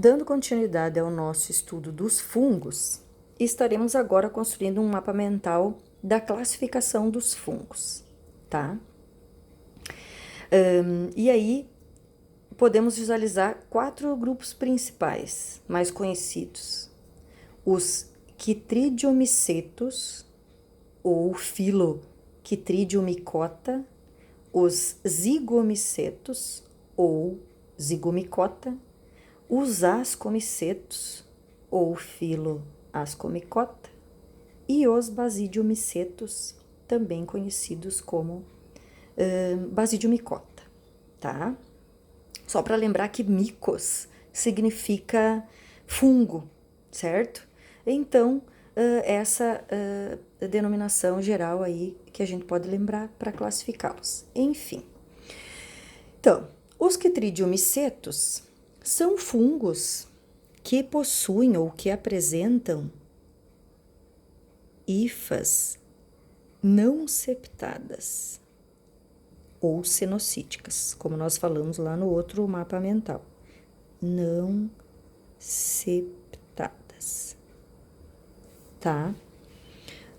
Dando continuidade ao nosso estudo dos fungos, estaremos agora construindo um mapa mental da classificação dos fungos, tá? E aí, podemos visualizar 4 grupos principais, mais conhecidos. Os Chytridiomycetos, ou Phyllochytridiomycota, os Zygomycetos, ou Zygomicota, os Ascomycetos, ou Phyloascomicota, e os Basidiomycetos, também conhecidos como Basidiomycota, tá? Só para lembrar que micos significa fungo, certo? Então, essa denominação geral aí que a gente pode lembrar para classificá-los. Enfim. Então, os Chytridiomycetos são fungos que possuem ou que apresentam hifas não septadas ou cenocíticas, como nós falamos lá no outro mapa mental. Não septadas, tá?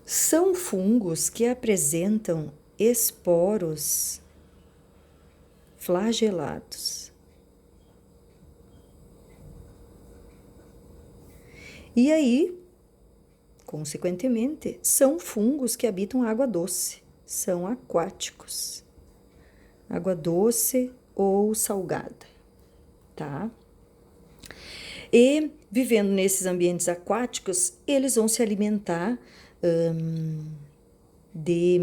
São fungos que apresentam esporos flagelados. E aí, consequentemente, são fungos que habitam água doce, são aquáticos. Água doce ou salgada, tá? E vivendo nesses ambientes aquáticos, eles vão se alimentar de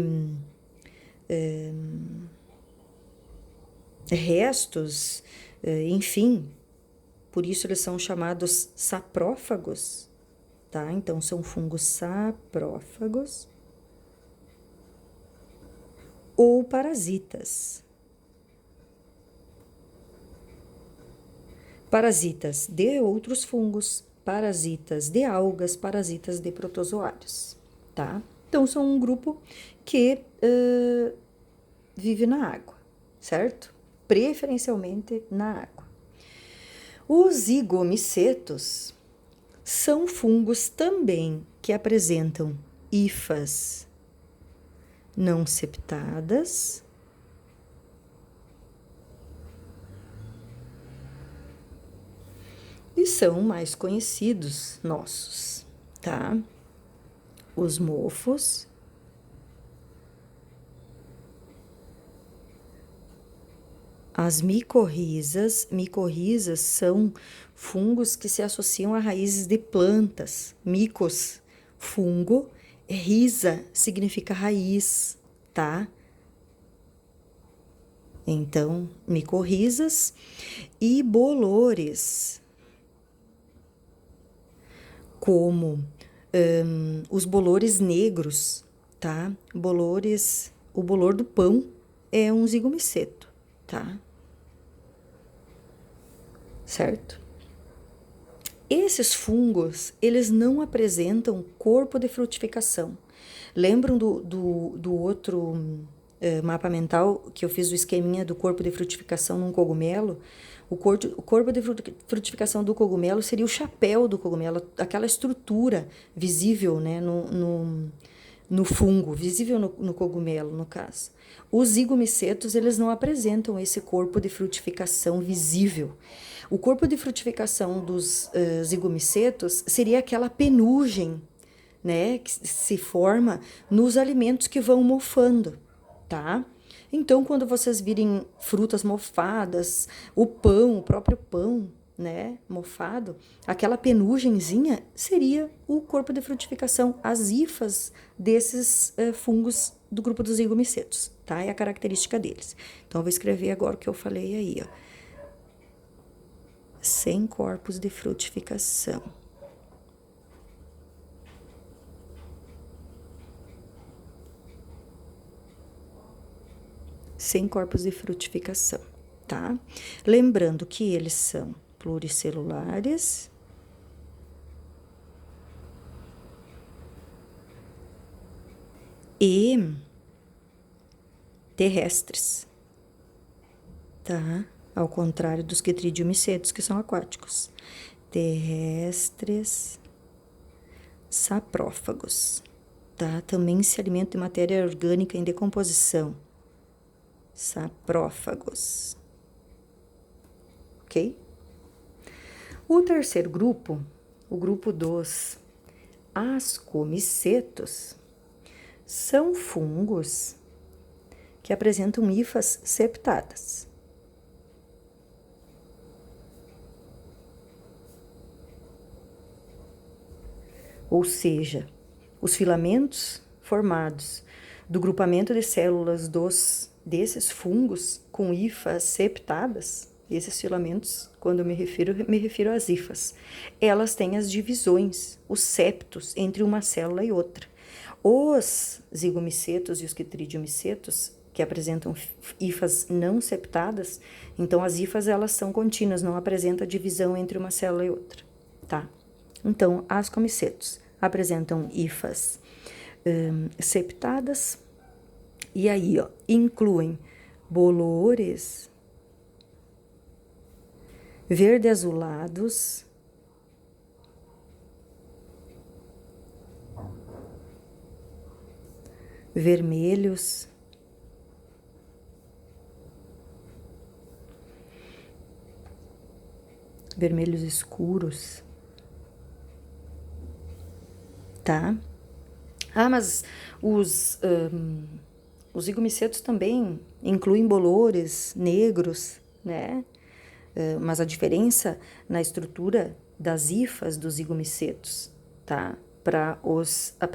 restos, enfim, por isso eles são chamados saprófagos, tá? Então são fungos saprófagos ou parasitas. Parasitas de outros fungos, parasitas de algas, parasitas de protozoários, tá? Então, são um grupo que vive na água, certo? Preferencialmente na água. Os zigomycetos são fungos também que apresentam hifas não septadas, e são mais conhecidos nossos, tá? Os mofos, as micorrizas. Micorrizas são fungos que se associam a raízes de plantas. Micos, fungo, rhiza significa raiz, tá? Então, micorrizas e bolores, como os bolores negros, tá? Bolores, o bolor do pão é um zigomiceto, tá? Certo? Esses fungos, eles não apresentam corpo de frutificação. Lembram do outro mapa mental que eu fiz o esqueminha do corpo de frutificação num cogumelo? O corpo de frutificação do cogumelo seria o chapéu do cogumelo, aquela estrutura visível, né, no fungo, visível no cogumelo, no caso. Os zigomicetos, eles não apresentam esse corpo de frutificação visível. O corpo de frutificação dos zigomicetos seria aquela penugem, né, que se forma nos alimentos que vão mofando, tá? Então, quando vocês virem frutas mofadas, o pão, o próprio pão, né, mofado, aquela penugenzinha seria o corpo de frutificação, as hifas desses fungos do grupo dos zigomicetos, tá? É a característica deles. Então, eu vou escrever agora o que eu falei aí, ó. Sem corpos de frutificação. Sem corpos de frutificação, tá? Lembrando que eles são pluricelulares e terrestres, tá? Ao contrário dos quetridiomicetos, que são aquáticos. Terrestres, saprófagos, tá? Também se alimentam de matéria orgânica em decomposição. Saprófagos. Ok? O terceiro grupo, o grupo dos ascomicetos, são fungos que apresentam hifas septadas. Ou seja, os filamentos formados do grupamento de células desses fungos com hifas septadas, esses filamentos, quando eu me refiro às hifas, elas têm as divisões, os septos entre uma célula e outra. Os zigomicetos e os quetridiomicetos, que apresentam hifas não septadas, então as hifas elas são contínuas, não apresentam divisão entre uma célula e outra, tá? Então, ascomicetos apresentam hifas septadas, e aí, ó, incluem bolores verde-azulados, vermelhos, vermelhos escuros, tá? Ah, mas os zigomicetos também incluem bolores negros, né? Mas a diferença na estrutura das hifas dos zigomicetos, tá? Para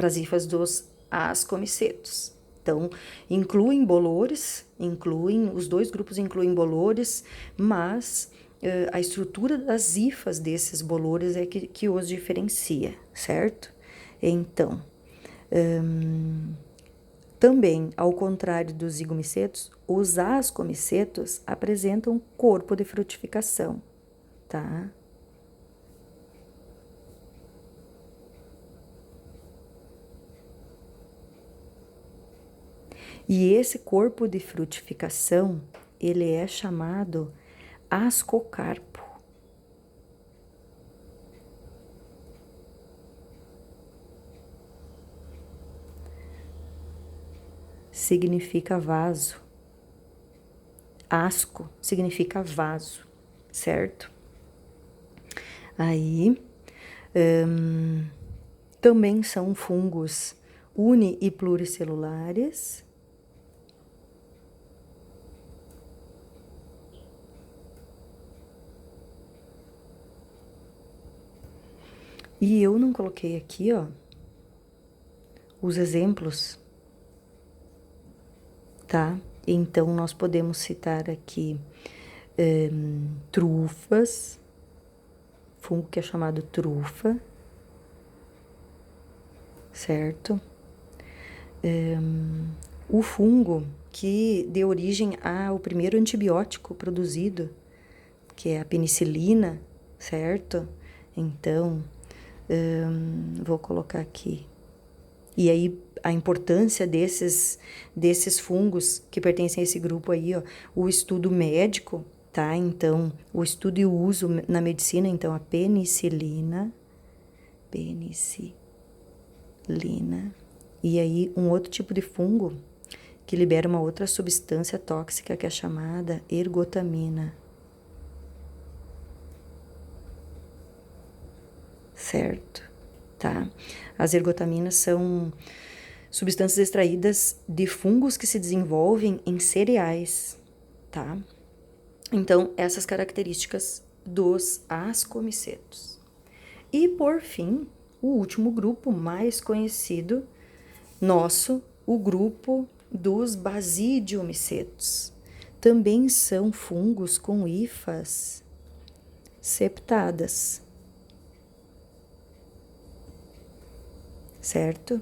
as hifas dos ascomicetos. Então, incluem bolores, os dois grupos incluem bolores, mas a estrutura das hifas desses bolores é que os diferencia, certo? Então, também, ao contrário dos zigomicetos, os ascomicetos apresentam corpo de frutificação, tá? E esse corpo de frutificação, ele é chamado ascocarpo. Significa vaso. Asco significa vaso, certo? Aí, também são fungos uni- e pluricelulares. E eu não coloquei aqui, ó, os exemplos, tá? Então, nós podemos citar aqui trufas, fungo que é chamado trufa, certo? O fungo que deu origem ao primeiro antibiótico produzido, que é a penicilina, certo? Então, vou colocar aqui. E aí, a importância desses fungos que pertencem a esse grupo aí, ó, o estudo médico, tá? Então, o estudo e o uso na medicina, então, a penicilina, e aí um outro tipo de fungo que libera uma outra substância tóxica que é chamada ergotamina, certo? Tá? As ergotaminas são substâncias extraídas de fungos que se desenvolvem em cereais, tá? Então, essas características dos ascomicetos. E, por fim, o último grupo mais conhecido nosso, o grupo dos basidiomicetos. Também são fungos com hifas septadas, certo?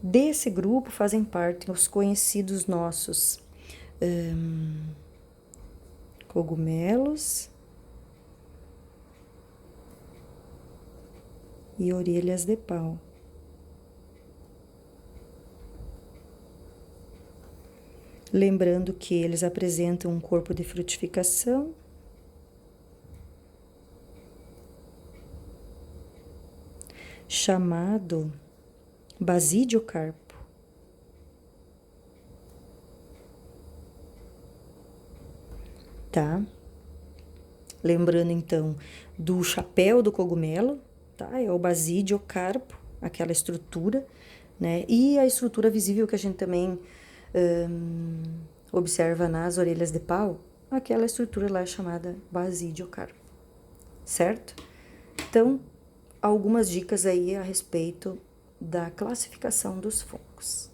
Desse grupo fazem parte os conhecidos nossos cogumelos e orelhas de pau. Lembrando que eles apresentam um corpo de frutificação chamado basidiocarpo. Tá? Lembrando então do chapéu do cogumelo, tá? É o basidiocarpo, aquela estrutura, né? E a estrutura visível que a gente também observa nas orelhas de pau, aquela estrutura lá é chamada basidiocarpo, certo? Então, algumas dicas aí a respeito da classificação dos fungos.